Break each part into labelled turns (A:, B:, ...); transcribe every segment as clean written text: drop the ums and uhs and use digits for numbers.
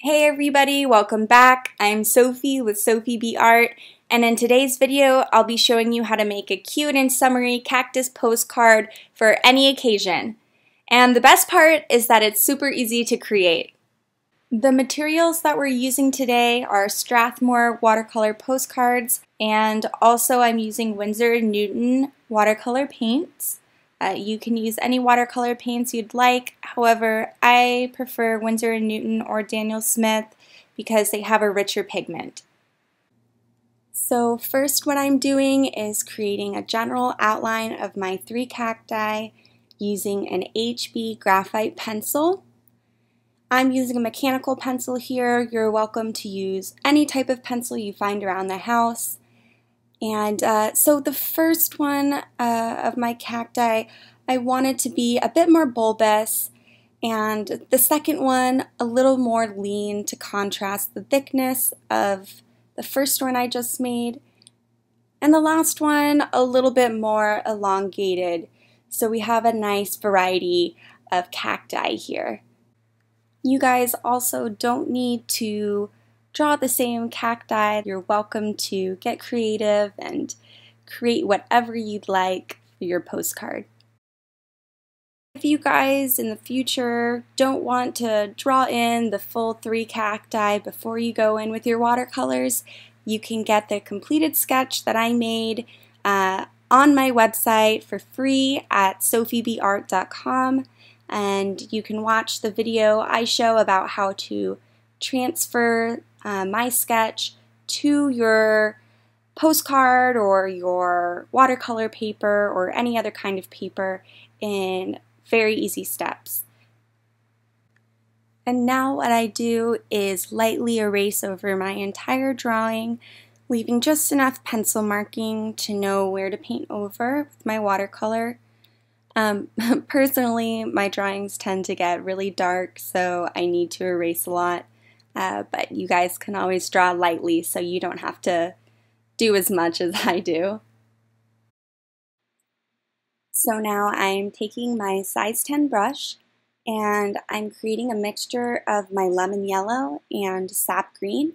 A: Hey everybody, welcome back. I'm Sophie with Sophie B Art, and in today's video I'll be showing you how to make a cute and summery cactus postcard for any occasion. And the best part is that it's super easy to create. The materials that we're using today are Strathmore watercolor postcards, and also I'm using Winsor & Newton watercolor paints. You can use any watercolor paints you'd like. However, I prefer Winsor & Newton or Daniel Smith because they have a richer pigment. So first what I'm doing is creating a general outline of my 3 cacti using an HB graphite pencil. I'm using a mechanical pencil here. You're welcome to use any type of pencil you find around the house. And so the first one of my cacti, I wanted to be a bit more bulbous, and the second one a little more lean to contrast the thickness of the first one I just made, and the last one a little bit more elongated, so we have a nice variety of cacti here. You guys also don't need to draw the same cacti. You're welcome to get creative and create whatever you'd like for your postcard. If you guys in the future don't want to draw in the full 3 cacti before you go in with your watercolors, you can get the completed sketch that I made on my website for free at sophiebart.com, and you can watch the video I show about how to transfer my sketch to your postcard or your watercolor paper or any other kind of paper in very easy steps. And now what I do is lightly erase over my entire drawing, leaving just enough pencil marking to know where to paint over with my watercolor. Personally, my drawings tend to get really dark, so I need to erase a lot. But you guys can always draw lightly so you don't have to do as much as I do. So now I'm taking my size 10 brush and I'm creating a mixture of my lemon yellow and sap green.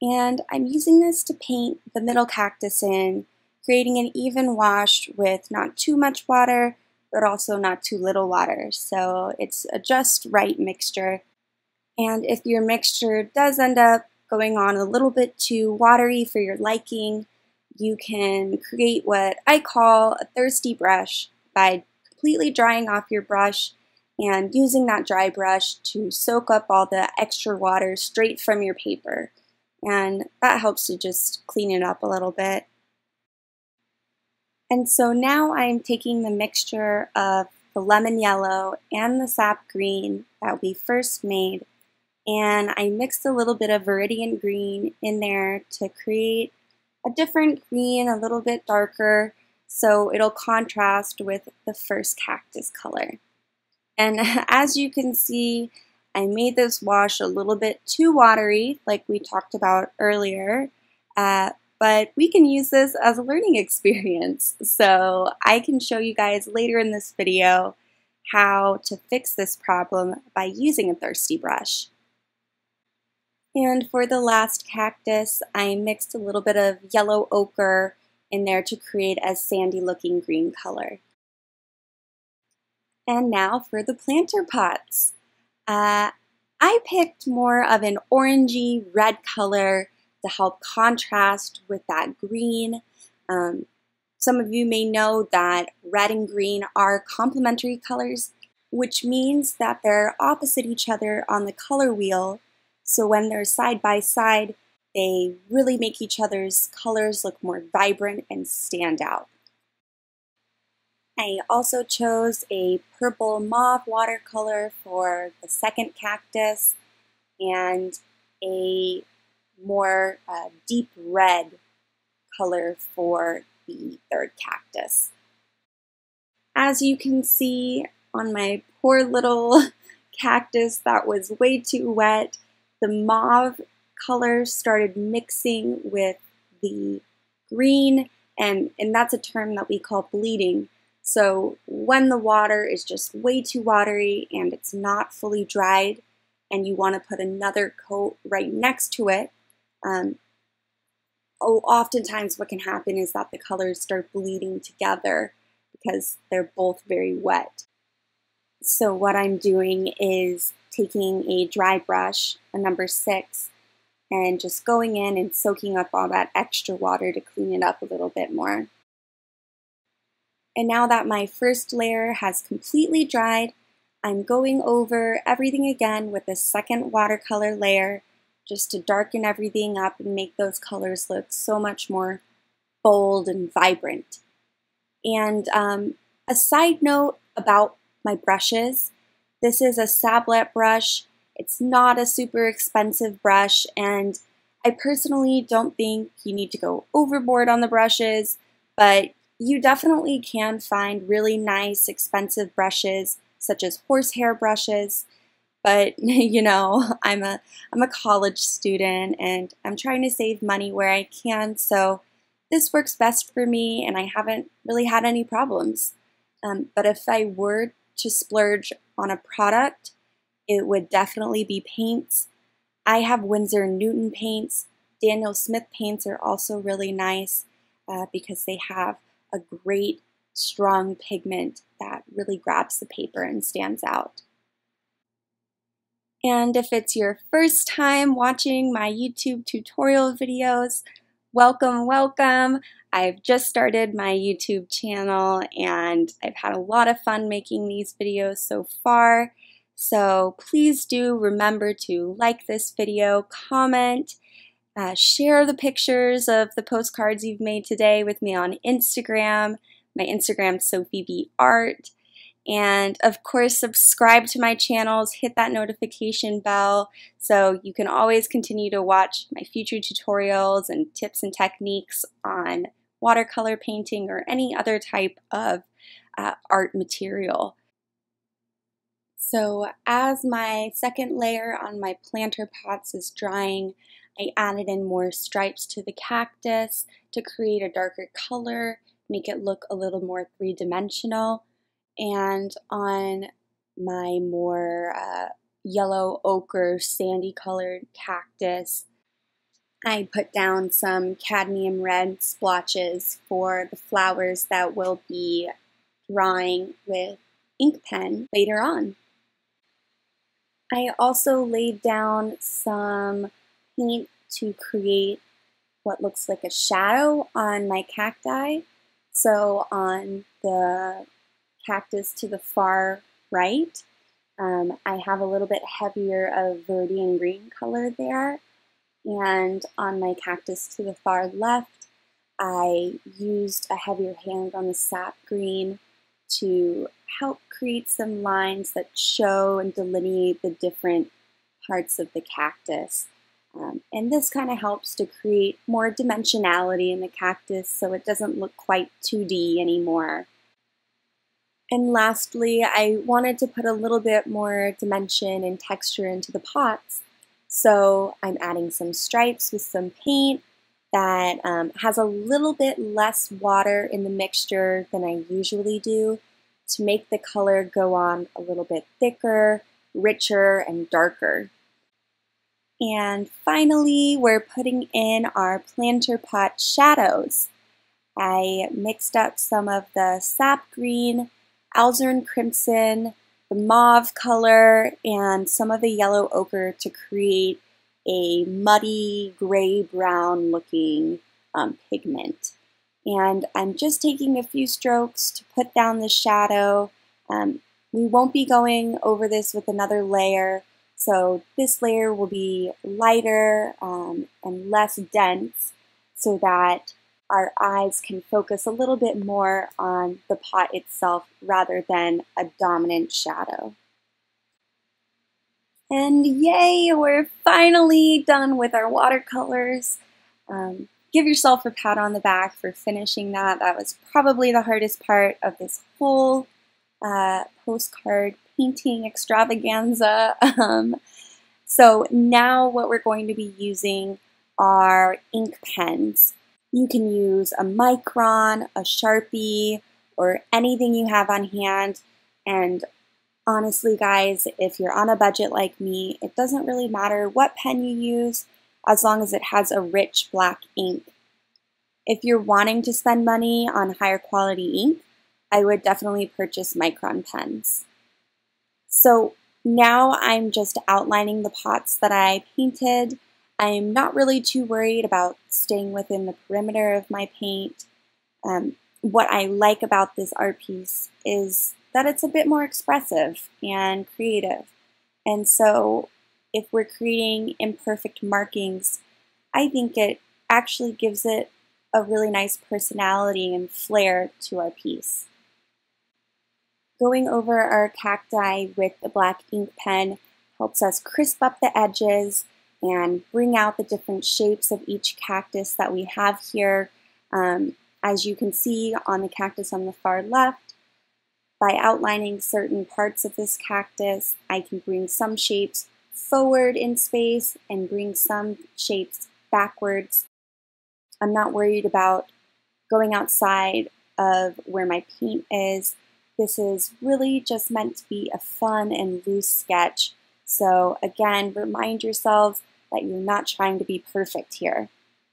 A: And I'm using this to paint the middle cactus in, creating an even wash with not too much water, but also not too little water. So it's a just right mixture. And if your mixture does end up going on a little bit too watery for your liking, you can create what I call a thirsty brush by completely drying off your brush and using that dry brush to soak up all the extra water straight from your paper. And that helps to just clean it up a little bit. And so now I'm taking the mixture of the lemon yellow and the sap green that we first made, and I mixed a little bit of Viridian green in there to create a different green, a little bit darker, so it'll contrast with the first cactus color. And as you can see, I made this wash a little bit too watery, like we talked about earlier, but we can use this as a learning experience. So I can show you guys later in this video how to fix this problem by using a thirsty brush. And for the last cactus, I mixed a little bit of yellow ochre in there to create a sandy looking green color. And now for the planter pots. I picked more of an orangey red color to help contrast with that green. Some of you may know that red and green are complementary colors, which means that they're opposite each other on the color wheel. So when they're side by side, they really make each other's colors look more vibrant and stand out. I also chose a purple mauve watercolor for the second cactus and a more deep red color for the third cactus. As you can see on my poor little cactus that was way too wet, the mauve color started mixing with the green, and that's a term that we call bleeding. So when the water is just way too watery and it's not fully dried, and you want to put another coat right next to it, oftentimes what can happen is that the colors start bleeding together because they're both very wet. So what I'm doing is taking a dry brush, a number 6, and just going in and soaking up all that extra water to clean it up a little bit more. And now that my first layer has completely dried, I'm going over everything again with a second watercolor layer just to darken everything up and make those colors look so much more bold and vibrant. And a side note about my brushes, this is a Sablette brush. It's not a super expensive brush, and I personally don't think you need to go overboard on the brushes, but you definitely can find really nice expensive brushes such as horsehair brushes. But you know, I'm a college student and I'm trying to save money where I can, so this works best for me and I haven't really had any problems. But if I were to splurge on a product, it would definitely be paints. I have Winsor Newton paints. Daniel Smith paints are also really nice because they have a great strong pigment that really grabs the paper and stands out. And if it's your first time watching my YouTube tutorial videos, welcome, welcome. I've just started my YouTube channel and I've had a lot of fun making these videos so far. So please do remember to like this video, comment, share the pictures of the postcards you've made today with me on Instagram. My Instagram's Sophie B Art. And of course, subscribe to my channels, hit that notification bell so you can always continue to watch my future tutorials and tips and techniques on watercolor painting or any other type of art material. So as my second layer on my planter pots is drying, I added in more stripes to the cactus to create a darker color, make it look a little more three-dimensional. And on my more yellow ochre sandy colored cactus, I put down some cadmium red splotches for the flowers that will be drawing with ink pen later on. I also laid down some paint to create what looks like a shadow on my cacti. So on the cactus to the far right, I have a little bit heavier of Viridian green color there, and on my cactus to the far left, I used a heavier hand on the sap green to help create some lines that show and delineate the different parts of the cactus. And this kind of helps to create more dimensionality in the cactus so it doesn't look quite 2D anymore. And lastly, I wanted to put a little bit more dimension and texture into the pots. So I'm adding some stripes with some paint that has a little bit less water in the mixture than I usually do to make the color go on a little bit thicker, richer, and darker. And finally, we're putting in our planter pot shadows. I mixed up some of the sap green, Alizarin crimson, the mauve color, and some of the yellow ochre to create a muddy gray-brown looking pigment. And I'm just taking a few strokes to put down the shadow. We won't be going over this with another layer, so this layer will be lighter and less dense so that our eyes can focus a little bit more on the pot itself rather than a dominant shadow. And yay, we're finally done with our watercolors. Give yourself a pat on the back for finishing that. That was probably the hardest part of this whole postcard painting extravaganza. So now what we're going to be using are ink pens. You can use a Micron, a Sharpie, or anything you have on hand. And Honestly, guys, if you're on a budget like me, it doesn't really matter what pen you use as long as it has a rich black ink. If you're wanting to spend money on higher quality ink, I would definitely purchase Micron pens. So now I'm just outlining the pots that I painted. I'm not really too worried about staying within the perimeter of my paint. What I like about this art piece is that it's a bit more expressive and creative. And so if we're creating imperfect markings, I think it actually gives it a really nice personality and flair to our piece. Going over our cacti with the black ink pen helps us crisp up the edges and bring out the different shapes of each cactus that we have here. As you can see on the cactus on the far left, by outlining certain parts of this cactus, I can bring some shapes forward in space and bring some shapes backwards. I'm not worried about going outside of where my paint is. This is really just meant to be a fun and loose sketch. So again, remind yourselves that you're not trying to be perfect here.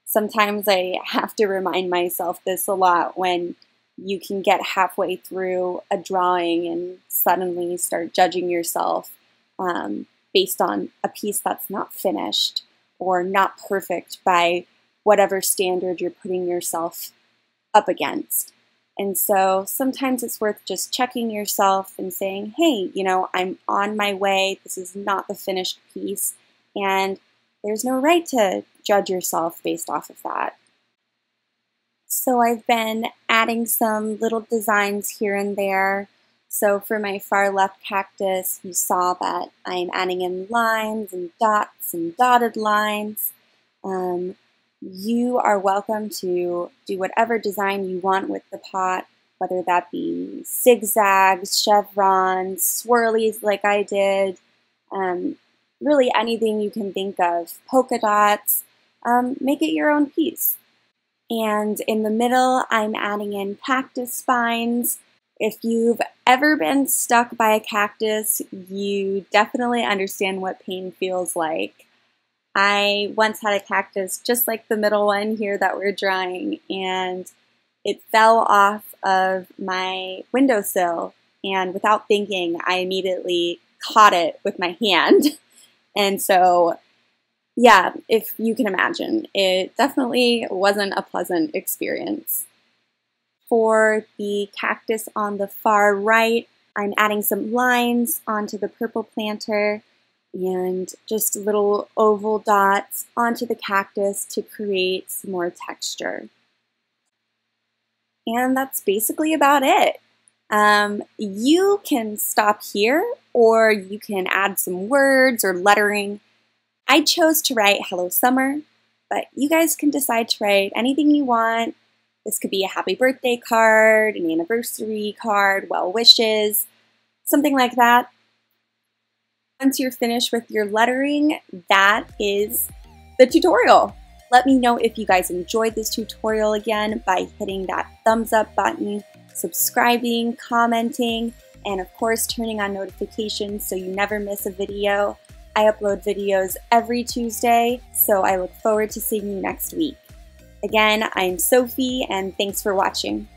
A: Sometimes I have to remind myself this a lot when you can get halfway through a drawing and suddenly start judging yourself based on a piece that's not finished or not perfect by whatever standard you're putting yourself up against. And so sometimes it's worth just checking yourself and saying, hey, you know, I'm on my way. This is not the finished piece. And there's no right to judge yourself based off of that. So I've been adding some little designs here and there. So for my far left cactus, you saw that I'm adding in lines and dots and dotted lines. You are welcome to do whatever design you want with the pot, whether that be zigzags, chevrons, swirlies like I did, really anything you can think of, polka dots, make it your own piece. And in the middle, I'm adding in cactus spines. If you've ever been stuck by a cactus, you definitely understand what pain feels like. I once had a cactus just like the middle one here that we're drawing, and it fell off of my windowsill, and without thinking, I immediately caught it with my hand. And so yeah, if you can imagine, it definitely wasn't a pleasant experience. For the cactus on the far right, I'm adding some lines onto the purple planter and just little oval dots onto the cactus to create some more texture. And that's basically about it. You can stop here, or you can add some words or lettering. I chose to write Hello Summer, but you guys can decide to write anything you want. This could be a happy birthday card, an anniversary card, well wishes, something like that. Once you're finished with your lettering, that is the tutorial. Let me know if you guys enjoyed this tutorial again by hitting that thumbs up button, subscribing, commenting, and of course turning on notifications so you never miss a video. I upload videos every Tuesday, so I look forward to seeing you next week. Again, I'm Sophie, and thanks for watching.